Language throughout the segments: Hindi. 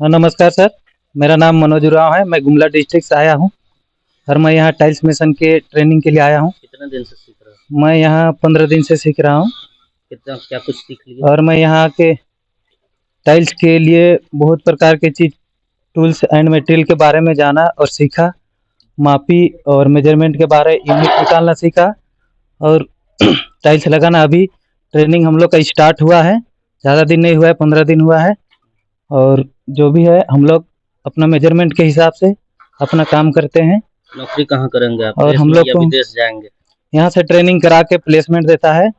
हाँ, नमस्कार सर। मेरा नाम मनोज उरांव है। मैं गुमला डिस्ट्रिक्ट से आया हूँ और मैं यहाँ टाइल्स मेसन के ट्रेनिंग के लिए आया हूँ। कितने दिन से सीख रहे हो? मैं यहाँ 15 दिन से सीख रहा हूँ कितना क्या कुछ सीख लिया? और मैं यहाँ के टाइल्स के लिए बहुत प्रकार के चीज़ टूल्स एंड मटेरियल के बारे में जाना और सीखा। मापी और मेजरमेंट के बारे यूनिट निकालना सीखा और टाइल्स लगाना अभी ट्रेनिंग हम लोग का स्टार्ट हुआ है। ज़्यादा दिन नहीं हुआ है, 15 दिन हुआ है। और जो भी है हम लोग अपना मेजरमेंट के हिसाब से अपना काम करते हैं। नौकरी कहाँ करेंगे आप? और देश हम में लोग या को विदेश जाएंगे? यहाँ से ट्रेनिंग करा के प्लेसमेंट देता है।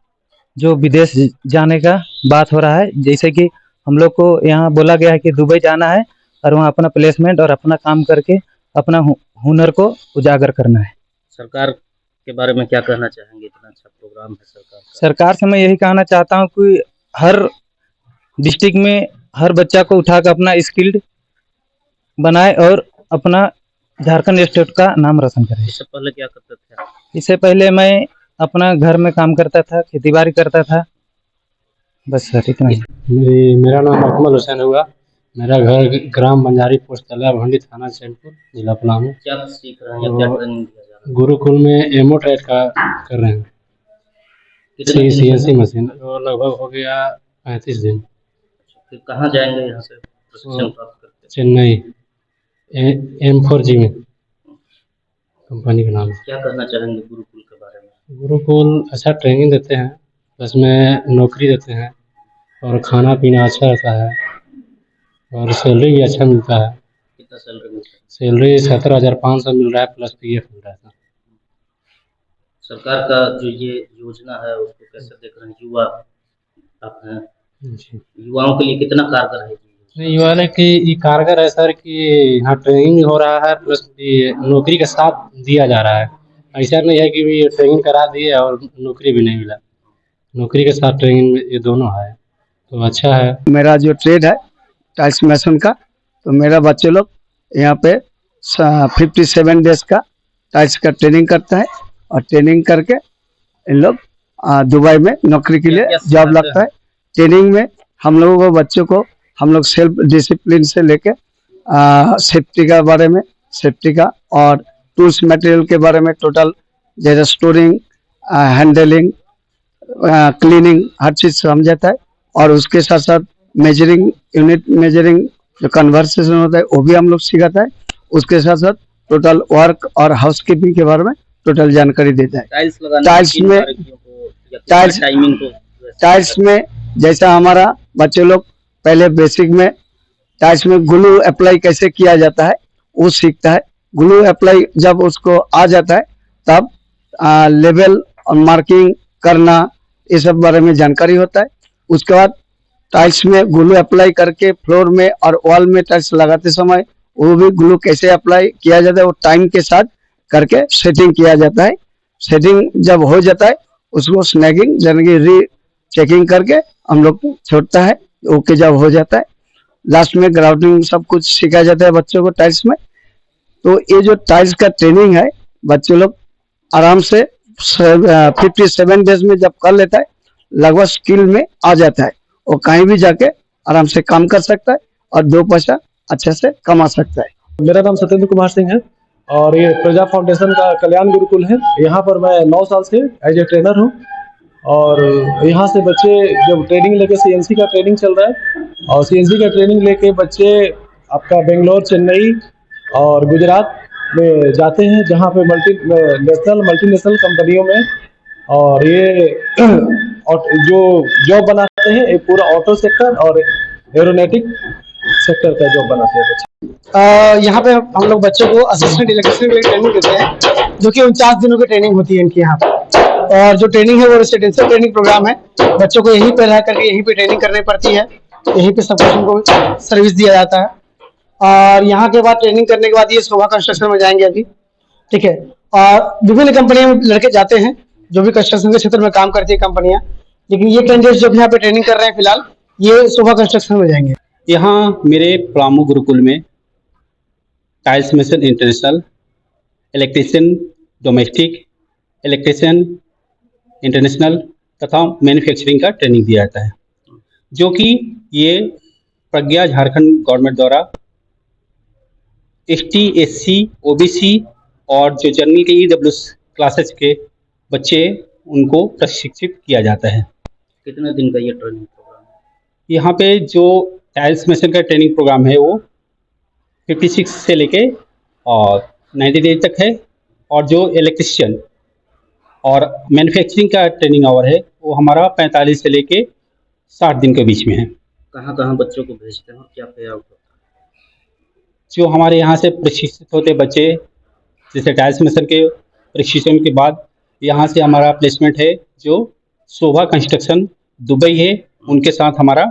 जो विदेश जाने का बात हो रहा है, जैसे कि हम लोग को यहाँ बोला गया है कि दुबई जाना है और वहाँ अपना प्लेसमेंट और अपना काम करके अपना हुनर को उजागर करना है। सरकार के बारे में क्या कहना चाहेंगे? इतना अच्छा प्रोग्राम है सरकार का। सरकार से मैं यही कहना चाहता हूँ कि हर डिस्ट्रिक्ट में हर बच्चा को उठाकर अपना स्किल्ड बनाए और अपना झारखंड स्टेट का नाम रोशन करे। इससे पहले क्या करते थे आप? इससे पहले मैं अपना घर में काम करता था, खेती बाड़ी करता था। बस सर इतना ही। मेरा नाम अकमल हुसैन हुआ। मेरा घर ग्राम बंजारी पोस्ट तला भंडी थाना चैनपुर जिला पलामू। क्या सीख रहे हैं या क्या ट्रेनिंग दिया जा रहा है? गुरुकुल में एमओ ट्रेड का कर रहे हैं। कितने दिन सीएनसी मशीन और लगभग हो गया 35 दिन। फिर कहाँ जाएंगे यहाँ से प्रशिक्षण प्राप्त करके? चेन्नई M4G में कंपनी का नाम है। क्या कहना चाहेंगे गुरुकुल के बारे में? गुरुकुल अच्छा ट्रेनिंग देते हैं, प्लस में नौकरी देते हैं और खाना पीना अच्छा रहता है और सैलरी भी अच्छा मिलता है। कितना सैलरी मिलता है? सैलरी 17,500 मिल रहा है, प्लस PF मिल रहा है। सरकार का जो ये योजना है उसको कैसे देख रहे हैं? युवा आप हैं, जी। युवाओं के लिए कितना कारगर है ये योजना? नहीं, ये वाले कि ये कारगर है सर कि यहाँ ट्रेनिंग हो रहा है, प्लस ये नौकरी का साथ दिया जा रहा है। ऐसा नहीं है कि भी ट्रेनिंग करा दिए और नौकरी भी नहीं मिला। नौकरी के साथ ट्रेनिंग में ये दोनों है, तो अच्छा है। मेरा जो ट्रेड है टाइल्स मेसन का, तो मेरा बच्चे लोग यहाँ पे 57 डेज का टाइल्स का ट्रेनिंग करता है और ट्रेनिंग करके इन लोग दुबई में नौकरी के लिए जॉब लगता है। ट्रेनिंग में हम लोगों को बच्चों को हम लोग सेल्फ डिसिप्लिन से लेके सेफ्टी का बारे में, सेफ्टी का और टूल्स मटेरियल के बारे में टोटल, जैसे स्टोरिंग, हैंडलिंग, क्लीनिंग, हर चीज़ समझाता है। और उसके साथ साथ मेजरिंग यूनिट, मेजरिंग जो कन्वर्सेशन होता है वो भी हम लोग सिखाता है। उसके साथ साथ टोटल वर्क और हाउसकीपिंग के बारे में टोटल जानकारी देता है। टाइल्स लगाने टाइल्स में टाइल्स टाइमिंग को टाइल्स में जैसा हमारा बच्चे लोग पहले बेसिक में टाइल्स में ग्लू अप्लाई कैसे किया जाता है वो सीखता है। ग्लू अप्लाई जब उसको आ जाता है तब लेवल और मार्किंग करना, ये सब बारे में जानकारी होता है। उसके बाद टाइल्स में ग्लू अप्लाई करके फ्लोर में और वॉल में टाइल्स लगाते समय वो भी ग्लू कैसे अप्लाई किया जाता है वो टाइम के साथ करके सेटिंग किया जाता है। सेटिंग जब हो जाता है उसको स्नैगिंग यानी कि री चेकिंग करके हम लोग छोड़ता है। ओके जब हो जाता है लास्ट में ग्राउंडिंग सब कुछ सिखाया जाता है बच्चों को टाइल्स में। तो ये जो टाइल्स का ट्रेनिंग है बच्चे लोग आराम से 57 डेज में जब कर लेता है लगभग स्किल में आ जाता है। वो कहीं भी जाके आराम से काम कर सकता है और 2 पैसा अच्छे से कमा सकता है। मेरा नाम सत्येंद्र कुमार सिंह है और ये प्रजा फाउंडेशन का कल्याण गुरुकुल है। यहाँ पर मैं 9 साल से एज ए ट्रेनर हूँ और यहाँ से बच्चे जब ट्रेनिंग लेके CNC का ट्रेनिंग चल रहा है और CNC का ट्रेनिंग लेके बच्चे आपका बेंगलोर, चेन्नई और गुजरात में जाते हैं जहाँ पे मल्टीनेशनल कंपनियों में, और ये और जो जॉब बनाते हैं ये पूरा ऑटो सेक्टर और एरोनॉटिक सेक्टर का जॉब बनाते हैं बच्चे। यहाँ पे हम लोग बच्चों को असिस्टेंट इलेक्ट्रिशियन के लिए ट्रेनिंग देते हैं, जो कि 49 दिनों की ट्रेनिंग होती है इनकी यहाँ पे। और जो ट्रेनिंग है वो रेसिडेंशियल ट्रेनिंग प्रोग्राम है। बच्चों को यहीं पे रह करके यहीं पे ट्रेनिंग करनी पड़ती है, यहीं पे सब कुछ उनको सर्विस दिया जाता है। और यहाँ के बाद ट्रेनिंग करने के बाद ये शोभा कंस्ट्रक्शन में जाएंगे अभी, ठीक है। और विभिन्न कंपनियों में लड़के जाते हैं जो भी कंस्ट्रक्शन के क्षेत्र में काम करती है कंपनियां, लेकिन ये कैंडिडेट जो यहाँ पे ट्रेनिंग कर रहे हैं फिलहाल ये शोभा कंस्ट्रक्शन में जाएंगे। यहाँ मेरे पलामू गुरुकुल में tiles mason international, electrician domestic, electrician international तथा मैन्युफैक्चरिंग का ट्रेनिंग दिया जाता है, जो कि ये प्रज्ञा झारखंड गवर्नमेंट द्वारा ST, SC, OBC और जो जनरल के EWS क्लासेस के बच्चे उनको प्रशिक्षित किया जाता है। कितने दिन का ये ट्रेनिंग प्रोग्राम है? यहाँ पे जो टाइल्स मेसन का ट्रेनिंग प्रोग्राम है वो 56 से लेके और 90 डेज तक है, और जो इलेक्ट्रिशियन और मैन्युफैक्चरिंग का ट्रेनिंग आवर है वो हमारा 45 से लेके 60 दिन के बीच में है। कहाँ कहाँ बच्चों को भेजते हैं और क्या पे आउट होता है? जो हमारे यहाँ से प्रशिक्षित होते बच्चे, जैसे टाइल्स मेसन के प्रशिक्षण के बाद यहाँ से हमारा प्लेसमेंट है जो शोभा कंस्ट्रक्शन दुबई है, उनके साथ हमारा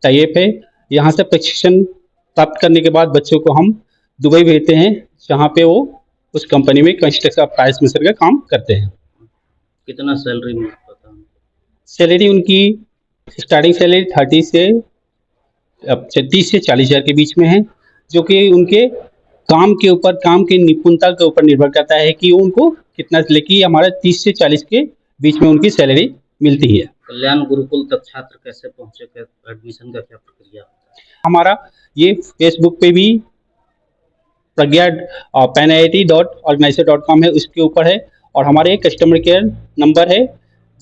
टाइप है। यहाँ से प्रशिक्षण प्राप्त करने के बाद बच्चों को हम दुबई भेजते हैं, जहाँ पे वो उस कंपनी में कंस्ट्रक्शन ऑफ टाइल्स मेसन का काम करते हैं। कितना सैलरी मिल पाता है? सैलरी उनकी स्टार्टिंग सैलरी 30 से 40 हज़ार के बीच में है, जो कि उनके काम के ऊपर, काम की निपुणता के ऊपर निर्भर करता है कि उनको कितना, लेकिन हमारा 30 से 40 के बीच में उनकी सैलरी मिलती है। कल्याण गुरुकुल तक छात्र कैसे पहुंचे, एडमिशन का क्या प्रक्रिया होता है? हमारा ये फेसबुक पे भी प्रज्ञा PANIIT.organizer.com है, उसके ऊपर है, और हमारे कस्टमर केयर नंबर है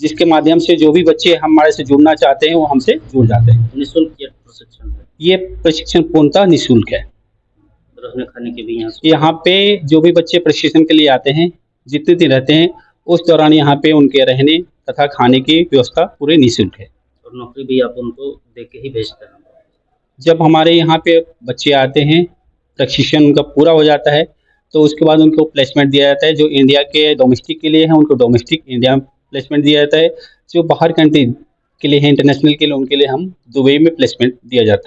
जिसके माध्यम से जो भी बच्चे हमारे से जुड़ना चाहते हैं वो हमसे जुड़ जाते हैं। निःशुल्क ये प्रशिक्षण है? ये प्रशिक्षण पूर्णतः निःशुल्क है। रहने खाने की भी यहाँ पे जो भी बच्चे प्रशिक्षण के लिए आते हैं, जितने दिन रहते हैं उस दौरान यहाँ पे उनके रहने तथा खाने की व्यवस्था पूरे निःशुल्क है। और नौकरी भी आप उनको दे के ही भेजते हैं? जब हमारे यहाँ पे बच्चे आते हैं, प्रशिक्षण उनका पूरा हो जाता है, तो उसके बाद उनको प्लेसमेंट दिया जाता है। जो इंडिया के डोमेस्टिक के लिए है उनको डोमेस्टिक इंडिया में प्लेसमेंट दिया जाता है, जो बाहर कंट्री के लिए है, इंटरनेशनल के लिए, उनके लिए हम दुबई में प्लेसमेंट दिया जाता है।